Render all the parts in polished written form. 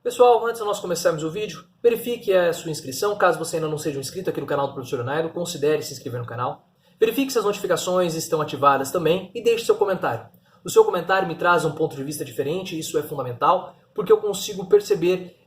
Pessoal, antes de nós começarmos o vídeo, verifique a sua inscrição. Caso você ainda não seja um inscrito aqui no canal do Professor Leonardo, considere se inscrever no canal. Verifique se as notificações estão ativadas também e deixe seu comentário. O seu comentário me traz um ponto de vista diferente, isso é fundamental, porque eu consigo perceber,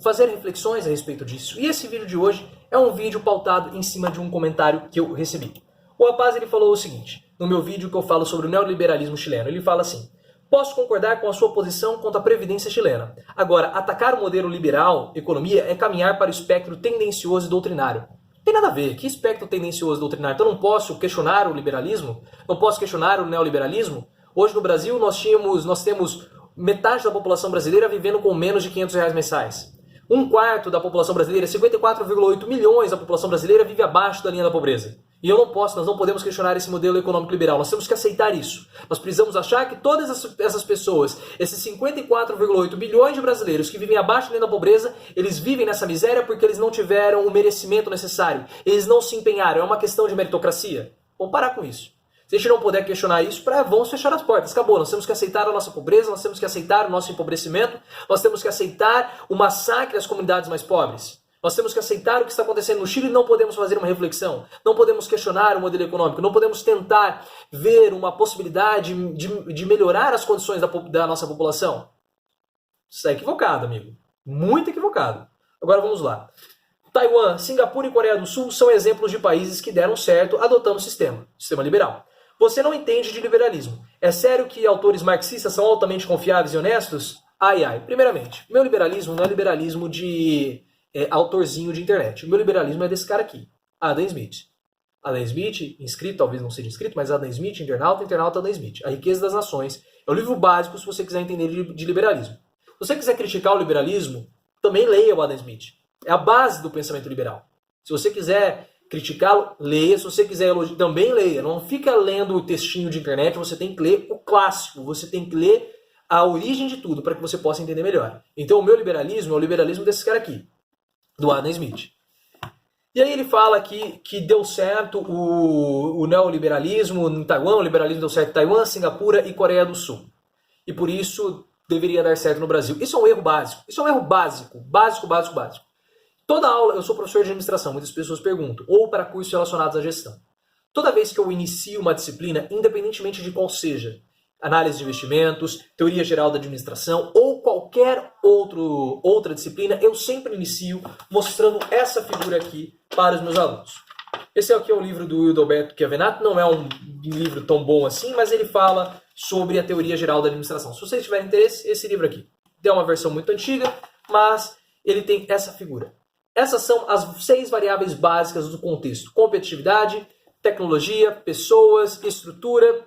fazer reflexões a respeito disso. E esse vídeo de hoje é um vídeo pautado em cima de um comentário que eu recebi. O rapaz ele falou o seguinte, no meu vídeo que eu falo sobre o neoliberalismo chileno, ele fala assim: posso concordar com a sua posição quanto à Previdência chilena. Agora, atacar o modelo liberal, economia, é caminhar para o espectro tendencioso e doutrinário. Não tem nada a ver. Que espectro tendencioso e doutrinário? Então não posso questionar o liberalismo? Não posso questionar o neoliberalismo? Hoje no Brasil nós temos metade da população brasileira vivendo com menos de R$ 500 mensais. Um quarto da população brasileira, 54,8 milhões da população brasileira, vive abaixo da linha da pobreza. E nós não podemos questionar esse modelo econômico liberal. Nós temos que aceitar isso. Nós precisamos achar que todas essas pessoas, esses 54,8 bilhões de brasileiros que vivem abaixo da linha da pobreza, eles vivem nessa miséria porque eles não tiveram o merecimento necessário. Eles não se empenharam. É uma questão de meritocracia. Vamos parar com isso. Se a gente não puder questionar isso, vamos fechar as portas. Acabou. Nós temos que aceitar a nossa pobreza, nós temos que aceitar o nosso empobrecimento, nós temos que aceitar o massacre às comunidades mais pobres. Nós temos que aceitar o que está acontecendo no Chile e não podemos fazer uma reflexão. Não podemos questionar o modelo econômico. Não podemos tentar ver uma possibilidade de melhorar as condições da nossa população. Isso é equivocado, amigo. Muito equivocado. Agora vamos lá. Taiwan, Singapura e Coreia do Sul são exemplos de países que deram certo adotando o sistema liberal. Você não entende de liberalismo. É sério que autores marxistas são altamente confiáveis e honestos? Ai, ai. Primeiramente, meu liberalismo não é liberalismo de autorzinho de internet. O meu liberalismo é desse cara aqui, Adam Smith. Adam Smith, inscrito, talvez não seja inscrito, mas Adam Smith, internauta Adam Smith. A Riqueza das Nações. É o livro básico se você quiser entender de liberalismo. Se você quiser criticar o liberalismo, também leia o Adam Smith. É a base do pensamento liberal. Se você quiser criticá-lo, leia. Se você quiser elogiar, também leia. Não fica lendo o textinho de internet, você tem que ler o clássico. Você tem que ler a origem de tudo para que você possa entender melhor. Então o meu liberalismo é o liberalismo desse cara aqui, do Adam Smith. E aí ele fala que deu certo o neoliberalismo em Taiwan, o liberalismo deu certo em Taiwan, Singapura e Coreia do Sul. E por isso deveria dar certo no Brasil. Isso é um erro básico. Isso é um erro básico. Básico. Toda aula, eu sou professor de administração, muitas pessoas perguntam, ou para cursos relacionados à gestão. Toda vez que eu inicio uma disciplina, independentemente de qual seja, análise de investimentos, teoria geral da administração ou qualquer outra disciplina, eu sempre inicio mostrando essa figura aqui para os meus alunos. Esse aqui é o livro do Wildo Alberto Chiavenato, não é um livro tão bom assim, mas ele fala sobre a teoria geral da administração. Se vocês tiverem interesse, esse livro aqui. É uma versão muito antiga, mas ele tem essa figura. Essas são as 6 variáveis básicas do contexto: competitividade, tecnologia, pessoas, estrutura,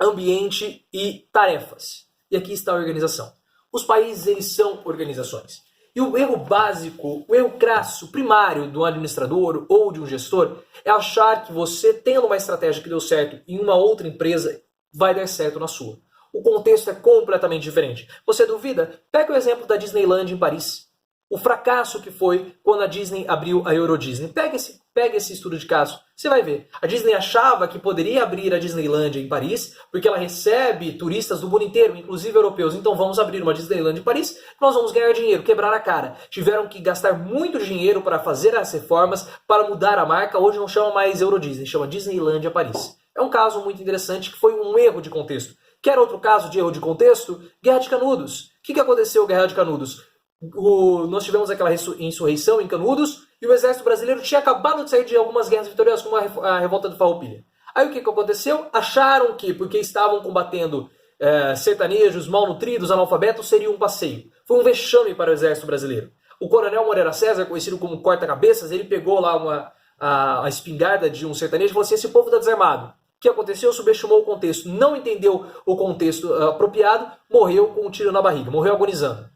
ambiente e tarefas. E aqui está a organização. Os países, eles são organizações. E o erro básico, o erro crasso, primário de um administrador ou de um gestor é achar que você, tendo uma estratégia que deu certo em uma outra empresa, vai dar certo na sua. O contexto é completamente diferente. Você duvida? Pega o exemplo da Disneyland em Paris. O fracasso que foi quando a Disney abriu a Euro Disney. Pega esse estudo de caso, você vai ver. A Disney achava que poderia abrir a Disneyland em Paris, porque ela recebe turistas do mundo inteiro, inclusive europeus. Então vamos abrir uma Disneyland em Paris, nós vamos ganhar dinheiro, quebrar a cara. Tiveram que gastar muito dinheiro para fazer as reformas, para mudar a marca. Hoje não chama mais Euro Disney, chama Disneylandia Paris. É um caso muito interessante que foi um erro de contexto. Quer outro caso de erro de contexto? Guerra de Canudos. O que aconteceu Guerra de Canudos? Nós tivemos aquela insurreição em Canudos e o exército brasileiro tinha acabado de sair de algumas guerras vitoriosas, como a revolta do Farroupilha. Aí o que aconteceu? Acharam que, porque estavam combatendo sertanejos, malnutridos, analfabetos, seria um passeio. Foi um vexame para o exército brasileiro. O coronel Moreira César, conhecido como Corta-Cabeças, ele pegou lá a espingarda de um sertanejo e falou assim: esse povo está desarmado. O que aconteceu? Subestimou o contexto, não entendeu o contexto apropriado, morreu com um tiro na barriga, morreu agonizando.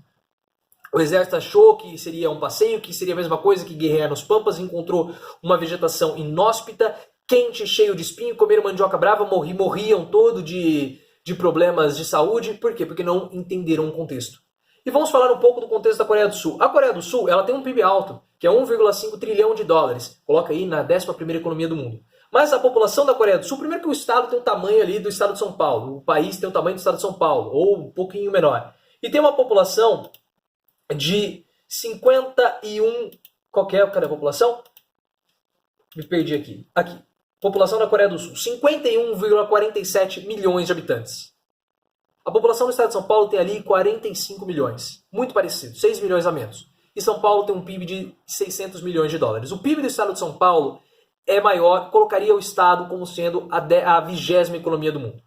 O exército achou que seria um passeio, que seria a mesma coisa que guerrear nos pampas, encontrou uma vegetação inóspita, quente, cheio de espinho, comeram mandioca brava, morriam todo de problemas de saúde. Por quê? Porque não entenderam o contexto. E vamos falar um pouco do contexto da Coreia do Sul. A Coreia do Sul, ela tem um PIB alto, que é 1,5 trilhão de dólares. Coloca aí na 11ª economia do mundo. Mas a população da Coreia do Sul, primeiro que o estado tem o tamanho ali do estado de São Paulo. O país tem o tamanho do estado de São Paulo, ou um pouquinho menor. E tem uma população de 51... Qual que é? Cadê a população? Me perdi aqui. Aqui. População da Coreia do Sul. 51,47 milhões de habitantes. A população do estado de São Paulo tem ali 45 milhões. Muito parecido. 6 milhões a menos. E São Paulo tem um PIB de 600 milhões de dólares. O PIB do estado de São Paulo é maior, colocaria o estado como sendo a 20ª economia do mundo.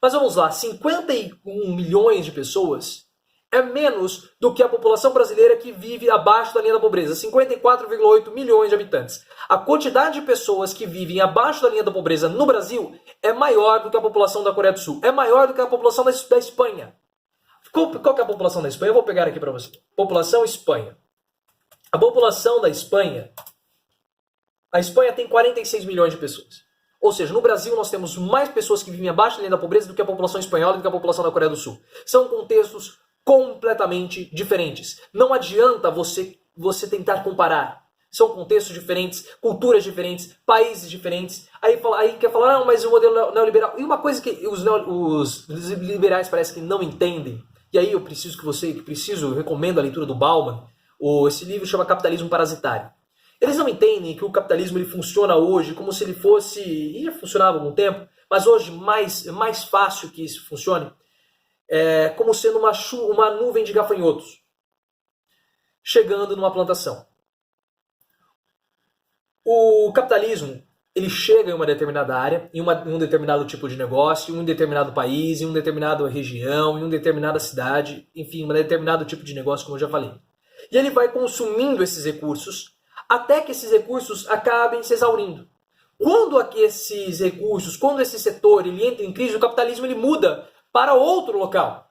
Mas vamos lá, 51 milhões de pessoas é menos do que a população brasileira que vive abaixo da linha da pobreza, 54,8 milhões de habitantes. A quantidade de pessoas que vivem abaixo da linha da pobreza no Brasil é maior do que a população da Coreia do Sul, é maior do que a população da Espanha. Qual que é a população da Espanha? Eu vou pegar aqui para você. População Espanha. A população da Espanha, a Espanha tem 46 milhões de pessoas. Ou seja, no Brasil nós temos mais pessoas que vivem abaixo da linha da pobreza do que a população espanhola e do que a população da Coreia do Sul. São contextos completamente diferentes. Não adianta você tentar comparar. São contextos diferentes, culturas diferentes, países diferentes. Aí quer falar, não, mas o modelo neoliberal... E uma coisa que os liberais parece que não entendem, e aí eu recomendo a leitura do Bauman, esse livro chama Capitalismo Parasitário. Eles não entendem que o capitalismo ele funciona hoje como se ele fosse... E já funcionava há algum tempo, mas hoje mais fácil que isso funcione, como sendo uma nuvem de gafanhotos chegando numa plantação. O capitalismo ele chega em uma determinada área, em um determinado tipo de negócio, em um determinado país, em uma determinada região, em uma determinada cidade, enfim, um determinado tipo de negócio, como eu já falei. E ele vai consumindo esses recursos até que esses recursos acabem se exaurindo. Quando esse setor ele entra em crise, o capitalismo ele muda para outro local.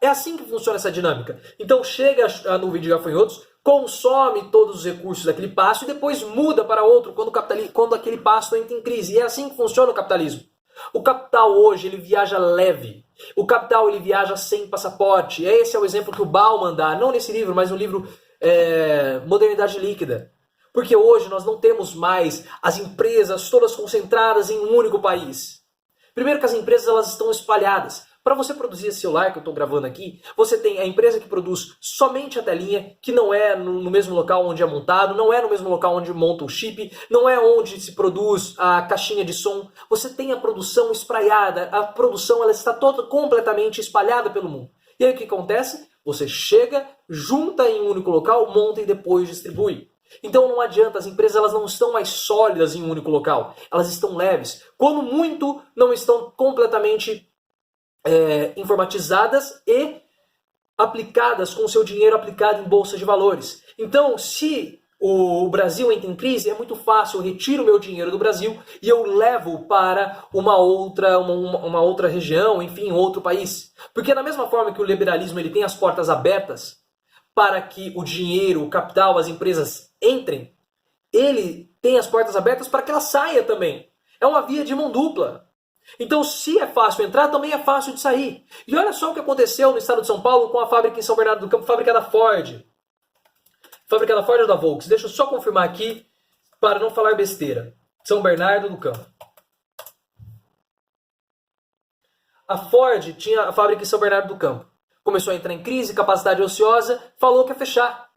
É assim que funciona essa dinâmica. Então chega a nuvem de gafanhotos, consome todos os recursos daquele pasto e depois muda para outro quando aquele pasto entra em crise. E é assim que funciona o capitalismo. O capital hoje ele viaja leve. O capital ele viaja sem passaporte. Esse é o exemplo que o Bauman dá, não nesse livro, mas no livro Modernidade Líquida. Porque hoje nós não temos mais as empresas todas concentradas em um único país. Primeiro que as empresas elas estão espalhadas. Para você produzir esse celular que eu estou gravando aqui, você tem a empresa que produz somente a telinha, que não é no mesmo local onde é montado, não é no mesmo local onde monta o chip, não é onde se produz a caixinha de som. Você tem a produção espraiada, a produção ela está toda completamente espalhada pelo mundo. E aí o que acontece? Você chega, junta em um único local, monta e depois distribui. Então não adianta, as empresas elas não estão mais sólidas em um único local, elas estão leves. Quando muito, não estão completamente informatizadas e aplicadas com o seu dinheiro aplicado em bolsa de valores. Então, se o Brasil entra em crise, é muito fácil, eu retiro o meu dinheiro do Brasil e eu levo para uma outra região, enfim, outro país. Porque da mesma forma que o liberalismo ele tem as portas abertas para que o dinheiro, o capital, as empresas entrem, ele tem as portas abertas para que ela saia também. É uma via de mão dupla. Então, se é fácil entrar, também é fácil de sair. E olha só o que aconteceu no estado de São Paulo com a fábrica em São Bernardo do Campo, fábrica da Ford. Fábrica da Ford ou da Volks? Deixa eu só confirmar aqui para não falar besteira. São Bernardo do Campo. A Ford tinha a fábrica em São Bernardo do Campo. Começou a entrar em crise, capacidade ociosa, falou que ia fechar.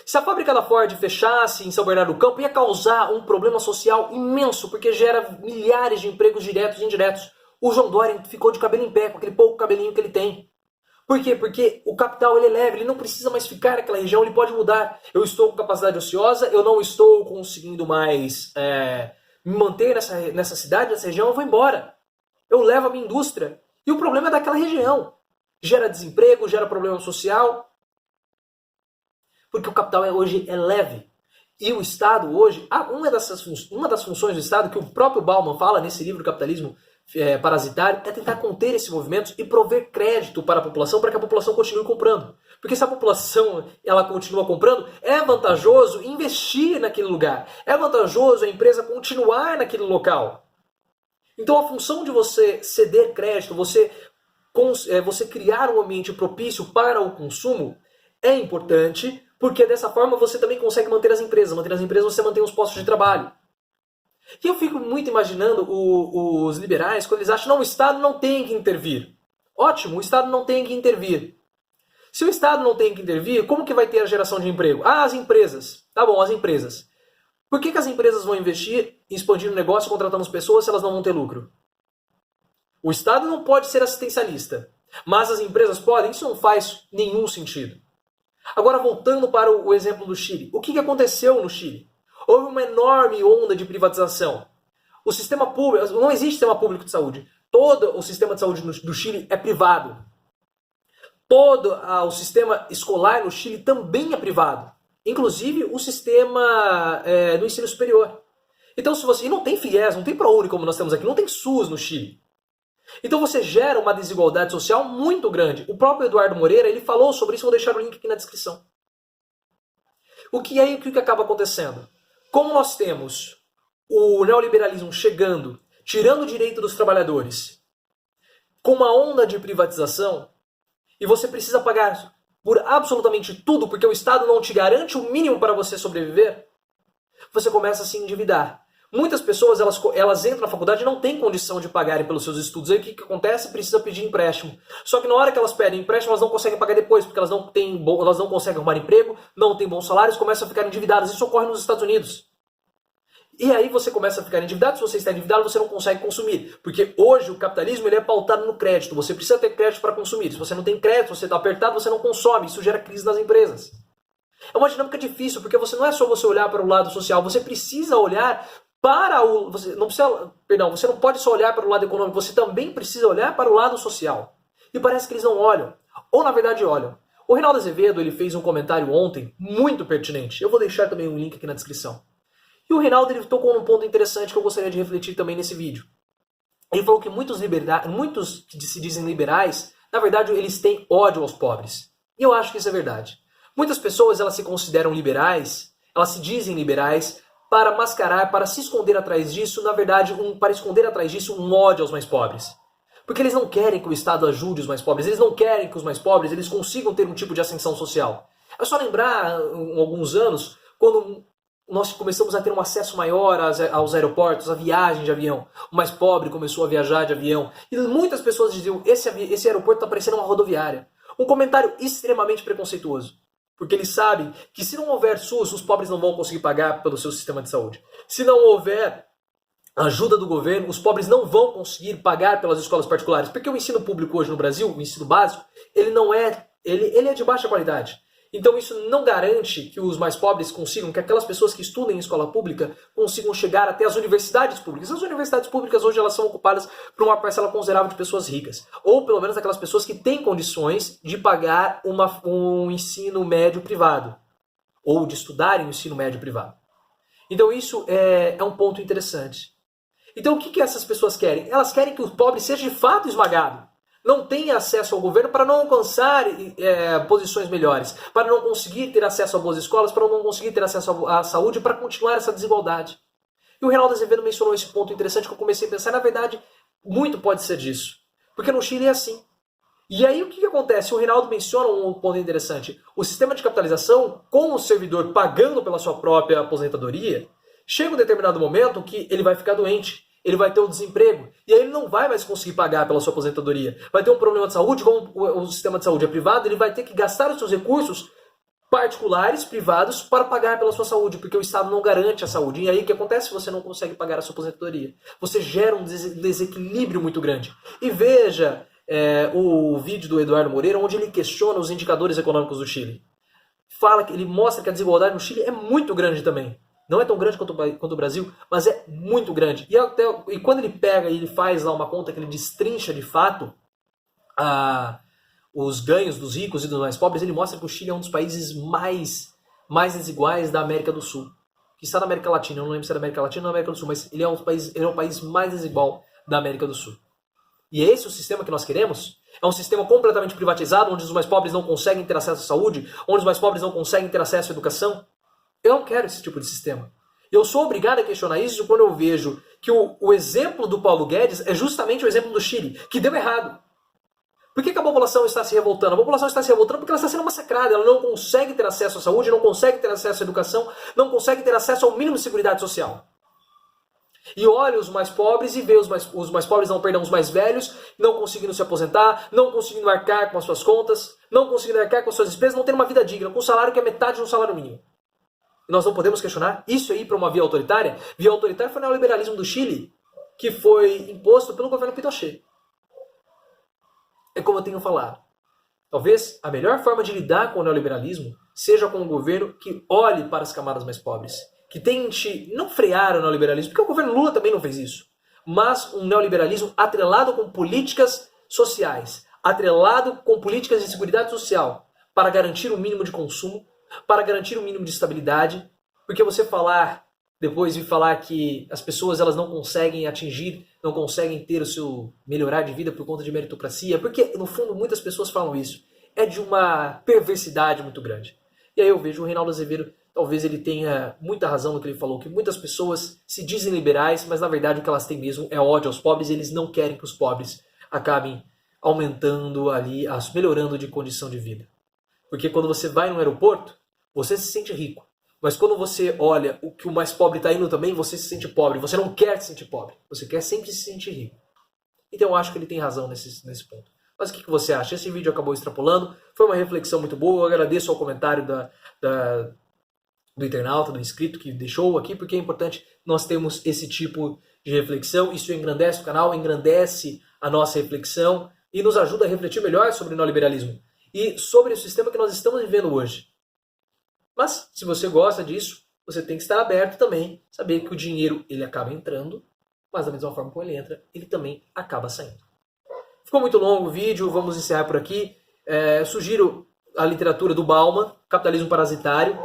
Se a fábrica da Ford fechasse em São Bernardo do Campo, ia causar um problema social imenso, porque gera milhares de empregos diretos e indiretos. O João Dória ficou de cabelo em pé, com aquele pouco cabelinho que ele tem. Por quê? Porque o capital ele é leve, ele não precisa mais ficar naquela região, ele pode mudar. Eu estou com capacidade ociosa, eu não estou conseguindo mais me manter nessa cidade, nessa região, eu vou embora. Eu levo a minha indústria. E o problema é daquela região. Gera desemprego, gera problema social. Porque o capital hoje é leve. E o Estado hoje, uma das funções do Estado, que o próprio Bauman fala nesse livro Capitalismo Parasitário, é tentar conter esses movimentos e prover crédito para a população, para que a população continue comprando. Porque se a população ela continua comprando, é vantajoso investir naquele lugar. É vantajoso a empresa continuar naquele local. Então a função de você ceder crédito, você criar um ambiente propício para o consumo, é importante, porque dessa forma você também consegue manter as empresas. Manter as empresas você mantém os postos de trabalho. E eu fico muito imaginando os liberais quando eles acham que o Estado não tem que intervir. Ótimo, o Estado não tem que intervir. Se o Estado não tem que intervir, como que vai ter a geração de emprego? Ah, as empresas. Tá bom, as empresas. Por que as empresas vão investir em expandir o negócio contratando as pessoas se elas não vão ter lucro? O Estado não pode ser assistencialista, mas as empresas podem. Isso não faz nenhum sentido. Agora, voltando para o exemplo do Chile. O que aconteceu no Chile? Houve uma enorme onda de privatização. O sistema público, não existe sistema público de saúde. Todo o sistema de saúde do Chile é privado. Todo o sistema escolar no Chile também é privado. Inclusive o sistema do ensino superior. Então, se você. E não tem FIES, não tem ProUni como nós temos aqui, não tem SUS no Chile. Então você gera uma desigualdade social muito grande. O próprio Eduardo Moreira, ele falou sobre isso, vou deixar o link aqui na descrição. O que acaba acontecendo? Como nós temos o neoliberalismo chegando, tirando o direito dos trabalhadores, com uma onda de privatização, e você precisa pagar por absolutamente tudo, porque o Estado não te garante o mínimo para você sobreviver, você começa a se endividar. Muitas pessoas, elas entram na faculdade e não têm condição de pagarem pelos seus estudos. Aí o que acontece? Precisa pedir empréstimo. Só que na hora que elas pedem empréstimo, elas não conseguem pagar depois, porque elas não conseguem arrumar emprego, não têm bons salários, começam a ficar endividadas. Isso ocorre nos Estados Unidos. E aí você começa a ficar endividado. Se você está endividado, você não consegue consumir. Porque hoje o capitalismo ele é pautado no crédito. Você precisa ter crédito para consumir. Se você não tem crédito, você está apertado, você não consome. Isso gera crise nas empresas. É uma dinâmica difícil, porque não é só você olhar para o lado social, você precisa olhar para o... Você não pode só olhar para o lado econômico, você também precisa olhar para o lado social. E parece que eles não olham. Ou na verdade olham. O Reinaldo Azevedo ele fez um comentário ontem muito pertinente. Eu vou deixar também um link aqui na descrição. E o Reinaldo ele tocou num ponto interessante que eu gostaria de refletir também nesse vídeo. Ele falou que muitos que se dizem liberais, na verdade eles têm ódio aos pobres. E eu acho que isso é verdade. Muitas pessoas elas se consideram liberais, elas se dizem liberais para mascarar, para se esconder atrás disso, na verdade, para esconder atrás disso um ódio aos mais pobres. Porque eles não querem que o Estado ajude os mais pobres, eles não querem que os mais pobres eles consigam ter um tipo de ascensão social. É só lembrar, alguns anos, quando nós começamos a ter um acesso maior aos aeroportos, a viagem de avião. O mais pobre começou a viajar de avião. E muitas pessoas diziam, esse aeroporto está parecendo uma rodoviária. Um comentário extremamente preconceituoso. Porque eles sabem que se não houver SUS, os pobres não vão conseguir pagar pelo seu sistema de saúde. Se não houver ajuda do governo, os pobres não vão conseguir pagar pelas escolas particulares. Porque o ensino público hoje no Brasil, o ensino básico, ele é de baixa qualidade. Então isso não garante que os mais pobres consigam, que aquelas pessoas que estudem em escola pública consigam chegar até as universidades públicas. As universidades públicas hoje elas são ocupadas por uma parcela considerável de pessoas ricas. Ou pelo menos aquelas pessoas que têm condições de pagar um ensino médio privado. Ou de estudar em um ensino médio privado. Então isso é um ponto interessante. Então o que essas pessoas querem? Elas querem que o pobre seja de fato esmagado. Não tenha acesso ao governo para não alcançar posições melhores, para não conseguir ter acesso a boas escolas, para não conseguir ter acesso à saúde, para continuar essa desigualdade. E o Reinaldo Azevedo mencionou esse ponto interessante que eu comecei a pensar, na verdade, muito pode ser disso. Porque no Chile é assim. E aí o que acontece? O Reinaldo menciona um ponto interessante. O sistema de capitalização, com o servidor pagando pela sua própria aposentadoria, chega um determinado momento que ele vai ficar doente. Ele vai ter um desemprego. E aí ele não vai mais conseguir pagar pela sua aposentadoria. Vai ter um problema de saúde, como o sistema de saúde é privado, ele vai ter que gastar os seus recursos particulares, privados, para pagar pela sua saúde, porque o Estado não garante a saúde. E aí o que acontece se você não consegue pagar a sua aposentadoria? Você gera um desequilíbrio muito grande. E veja o vídeo do Eduardo Moreira, onde ele questiona os indicadores econômicos do Chile. Ele mostra que a desigualdade no Chile é muito grande também. Não é tão grande quanto o Brasil, mas é muito grande. E quando ele pega e ele faz lá uma conta que ele destrincha de fato os ganhos dos ricos e dos mais pobres, ele mostra que o Chile é um dos países mais desiguais da América do Sul. Que está na América Latina, eu não lembro se é da América Latina ou da América do Sul, mas ele é o país mais desigual da América do Sul. E é esse o sistema que nós queremos? É um sistema completamente privatizado, onde os mais pobres não conseguem ter acesso à saúde, onde os mais pobres não conseguem ter acesso à educação? Eu não quero esse tipo de sistema. Eu sou obrigado a questionar isso quando eu vejo que o exemplo do Paulo Guedes é justamente o exemplo do Chile, que deu errado. Por que a população está se revoltando? A população está se revoltando porque ela está sendo massacrada. Ela não consegue ter acesso à saúde, não consegue ter acesso à educação, não consegue ter acesso ao mínimo de seguridade social. E olha os mais pobres e vê os mais pobres, não, perdão, os mais velhos, não conseguindo se aposentar, não conseguindo arcar com as suas contas, não conseguindo arcar com as suas despesas, não tendo uma vida digna, com um salário que é metade de um salário mínimo. E nós não podemos questionar isso aí para uma via autoritária? Via autoritária foi o neoliberalismo do Chile, que foi imposto pelo governo Pinochet. É como eu tenho falado. Talvez a melhor forma de lidar com o neoliberalismo seja com um governo que olhe para as camadas mais pobres, que tente não frear o neoliberalismo, porque o governo Lula também não fez isso, mas um neoliberalismo atrelado com políticas sociais, atrelado com políticas de seguridade social, para garantir o mínimo de consumo, para garantir o mínimo de estabilidade, porque você depois de falar que as pessoas elas não conseguem atingir, não conseguem ter o seu melhorar de vida por conta de meritocracia, porque no fundo muitas pessoas falam isso, é de uma perversidade muito grande. E aí eu vejo o Reinaldo Azevedo, talvez ele tenha muita razão no que ele falou, que muitas pessoas se dizem liberais, mas na verdade o que elas têm mesmo é ódio aos pobres, e eles não querem que os pobres acabem aumentando ali, melhorando de condição de vida. Porque quando você vai no aeroporto, você se sente rico. Mas quando você olha o que o mais pobre está indo também, você se sente pobre. Você não quer se sentir pobre. Você quer sempre se sentir rico. Então eu acho que ele tem razão nesse ponto. Mas o que você acha? Esse vídeo acabou extrapolando. Foi uma reflexão muito boa. Eu agradeço ao comentário do internauta, do inscrito que deixou aqui, porque é importante nós termos esse tipo de reflexão. Isso engrandece o canal, engrandece a nossa reflexão e nos ajuda a refletir melhor sobre o neoliberalismo e sobre o sistema que nós estamos vivendo hoje. Mas, se você gosta disso, você tem que estar aberto também, saber que o dinheiro ele acaba entrando, mas da mesma forma que ele entra, ele também acaba saindo. Ficou muito longo o vídeo, vamos encerrar por aqui. Sugiro a literatura do Bauman, Capitalismo Parasitário,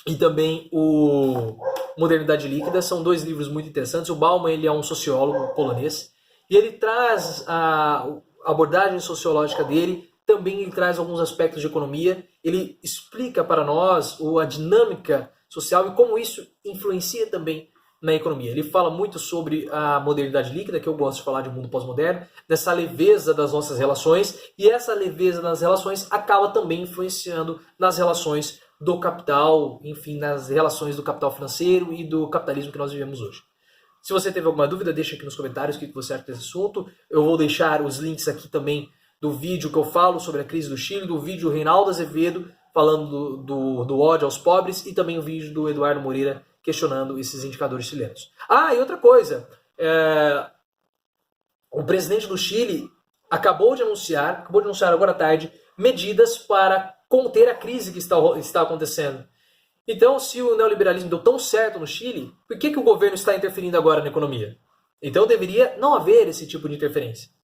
e também o Modernidade Líquida. São dois livros muito interessantes. O Bauman ele é um sociólogo polonês, e ele traz a abordagem sociológica dele. Também ele traz alguns aspectos de economia, ele explica para nós a dinâmica social e como isso influencia também na economia. Ele fala muito sobre a modernidade líquida, que eu gosto de falar de mundo pós-moderno, dessa leveza das nossas relações, e essa leveza das relações acaba também influenciando nas relações do capital, enfim, nas relações do capital financeiro e do capitalismo que nós vivemos hoje. Se você teve alguma dúvida, deixa aqui nos comentários o que você acha desse assunto. Eu vou deixar os links aqui também do vídeo que eu falo sobre a crise do Chile, do vídeo do Reinaldo Azevedo falando do ódio aos pobres e também o vídeo do Eduardo Moreira questionando esses indicadores chilenos. E outra coisa, o presidente do Chile acabou de anunciar agora à tarde, medidas para conter a crise que está acontecendo. Então, se o neoliberalismo deu tão certo no Chile, por que o governo está interferindo agora na economia? Então deveria não haver esse tipo de interferência.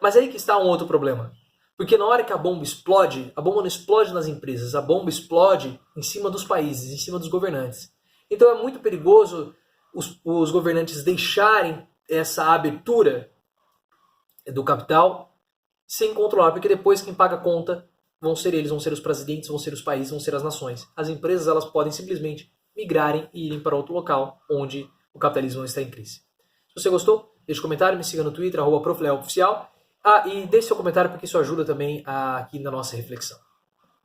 Mas aí que está um outro problema. Porque na hora que a bomba não explode nas empresas, a bomba explode em cima dos países, em cima dos governantes. Então é muito perigoso os governantes deixarem essa abertura do capital sem controlar, porque depois quem paga a conta vão ser eles, vão ser os presidentes, vão ser os países, vão ser as nações. As empresas elas podem simplesmente migrarem e irem para outro local onde o capitalismo não está em crise. Se você gostou, deixe um comentário, me siga no Twitter, @profleoficial. E deixe seu comentário porque isso ajuda também aqui na nossa reflexão.